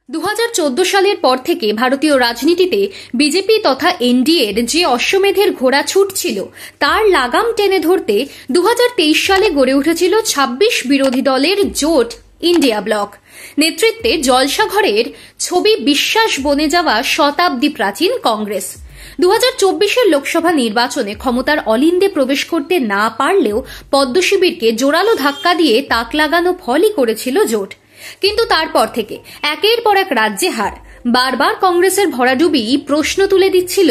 2014 সালের পর থেকে ভারতীয় রাজনীতিতে বিজেপি তথা এনডিএর যে অশ্বমেধের ঘোড়া ছুটছিল তার লাগাম টেনে ধরতে 2023 সালে গড়ে উঠেছিল 26 বিরোধী দলের জোট ইন্ডিয়া ব্লক। নেতৃত্বে জলসাঘরের ছবি বিশ্বাস বনে যাওয়া শতাব্দী প্রাচীন কংগ্রেস 2024 লোকসভা নির্বাচনে ক্ষমতার অলিন্দে প্রবেশ করতে না পারলেও পদ্মশিবিরকে জোরালো ধাক্কা দিয়ে তাক লাগানো ফলই করেছিল জোট। কিন্তু তারপর থেকে একের পর এক রাজ্যে হার, বারবার কংগ্রেসের ভরাডুবি প্রশ্ন তুলে দিচ্ছিল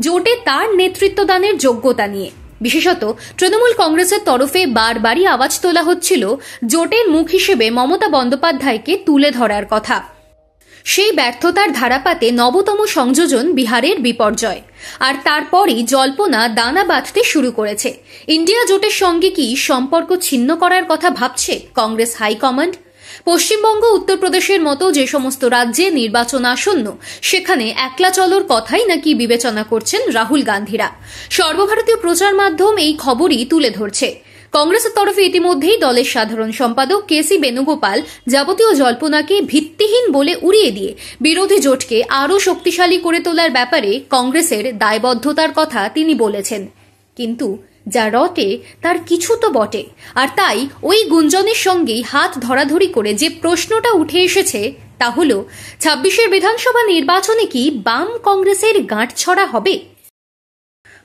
জোটে তার নেতৃত্বদানের যোগ্যতা নিয়ে। বিশেষত তৃণমূল কংগ্রেসের তরফে বারবারই আওয়াজ তোলা হচ্ছিল জোটের মুখ হিসেবে মমতা বন্দ্যোপাধ্যায়কে তুলে ধরার কথা। সেই ব্যর্থতার ধারাপাতে নবতম সংযোজন বিহারের বিপর্যয়, আর তারপরই জল্পনা দানা বাঁধতে শুরু করেছে। ইন্ডিয়া জোটের সঙ্গে কি সম্পর্ক ছিন্ন করার কথা ভাবছে কংগ্রেস হাইকমান্ড? পশ্চিমবঙ্গ, উত্তরপ্রদেশের মতো যে সমস্ত রাজ্যে নির্বাচন আসন্ন সেখানে একলা চলোর কথাই নাকি বিবেচনা করছেন রাহুল গান্ধীরা। সর্বভারতীয় প্রচার মাধ্যম এই খবরই তুলে ধরছে। কংগ্রেসের তরফে ইতিমধ্যেই দলের সাধারণ সম্পাদক কেসি বেণুগোপাল যাবতীয় জল্পনাকে ভিত্তিহীন বলে উড়িয়ে দিয়ে বিরোধী জোটকে আরও শক্তিশালী করে তোলার ব্যাপারে কংগ্রেসের দায়বদ্ধতার কথা তিনি বলেছেন। কিন্তু যা রটে তার কিছু তো বটে, আর তাই ওই গুঞ্জনের সঙ্গেই হাত ধরাধরি করে যে প্রশ্নটা উঠে এসেছে তা হল 26 বিধানসভা নির্বাচনে কি বাম কংগ্রেসের গাঁটছড়া হবে?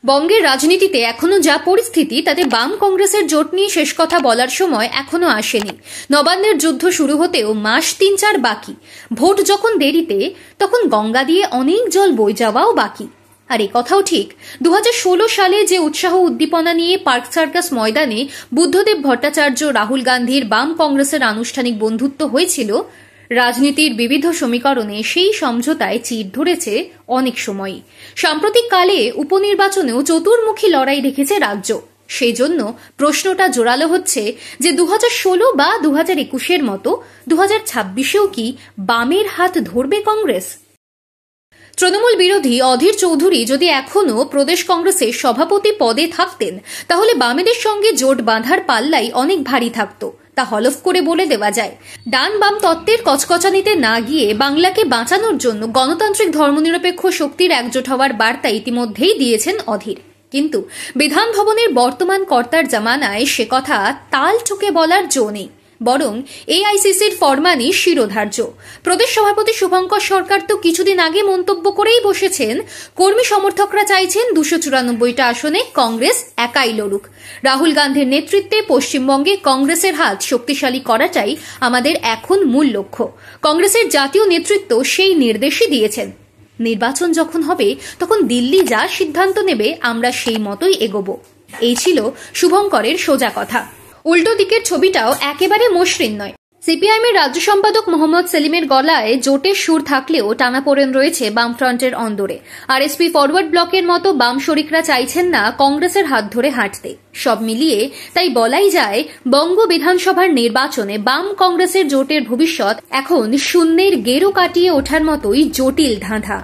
বঙ্গের রাজনীতিতে এখনো যা পরিস্থিতি তাতে বাম কংগ্রেসের জোট নিয়ে শেষ কথা বলার সময় এখনো আসেনি। নবান্নের যুদ্ধ শুরু হতেও মাস 3-4 বাকি। ভোট যখন দেরিতে, তখন গঙ্গা দিয়ে অনেক জল বয়ে যাওয়াও বাকি। আর এই কথাও ঠিক, 2016 সালে যে উৎসাহ উদ্দীপনা নিয়ে পার্ক সার্কাস ময়দানে বুদ্ধদেব ভট্টাচার্য রাহুল গান্ধীর বাম কংগ্রেসের আনুষ্ঠানিক বন্ধুত্ব হয়েছিল, রাজনীতির বিবিধ সমীকরণে সেই সমঝোতায় চির ধরেছে অনেক সময়ই। সাম্প্রতিক কালে উপনির্বাচনেও চতুর্মুখী লড়াই দেখেছে রাজ্য। সেই জন্য প্রশ্নটা জোরালো হচ্ছে যে 2016 বা 2021 মতো 2026-এও কি বামের হাত ধরবে কংগ্রেস? তৃণমূল বিরোধী অধীর চৌধুরী যদি এখনো প্রদেশ কংগ্রেসের সভাপতি পদে থাকতেন তাহলে বামেদের সঙ্গে জোট বাঁধার পাল্লাই অনেক ভারী থাকত, তা হলফ করে বলে দেওয়া যায়। ডান বাম তত্ত্বের কচকচানিতে না গিয়ে বাংলাকে বাঁচানোর জন্য গণতান্ত্রিক ধর্মনিরপেক্ষ শক্তির একজোট হওয়ার বার্তা ইতিমধ্যেই দিয়েছেন অধীর। কিন্তু বিধান ভবনের বর্তমান কর্তার জামানায় সে কথা তাল ঠুকে বলার জো নেই, বরং এআইসিসির ফরমানই শিরোধার্য। প্রদেশ সভাপতি শুভঙ্কর সরকার তো কিছুদিন আগে মন্তব্য করেই বসেছেন, কর্মী সমর্থকরা চাইছেন 294টা আসনে কংগ্রেস একাই লড়ুক। রাহুল গান্ধীর নেতৃত্বে পশ্চিমবঙ্গে কংগ্রেসের হাত শক্তিশালী করাটাই আমাদের এখন মূল লক্ষ্য। কংগ্রেসের জাতীয় নেতৃত্ব সেই নির্দেশই দিয়েছেন। নির্বাচন যখন হবে তখন দিল্লি যা সিদ্ধান্ত নেবে আমরা সেই মতোই এগোবো। এই ছিল শুভঙ্করের সোজা কথা। উল্টো দিকের ছবিটাও একেবারে মসৃণ নয়। সিপিআইএমের রাজ্য সম্পাদক মোহাম্মদ সেলিমের গলায় জোটের সুর থাকলেও টানাপোড়েন রয়েছে বামফ্রন্টের অন্দরে। আরএসপি ফরওয়ার্ড ব্লকের মতো বাম শরিকরা চাইছেন না কংগ্রেসের হাত ধরে হাঁটতে। সব মিলিয়ে তাই বলাই যায় বঙ্গ বিধানসভার নির্বাচনে বাম কংগ্রেসের জোটের ভবিষ্যৎ এখন শূন্যের গেরো কাটিয়ে ওঠার মতোই জটিল ধাঁধা।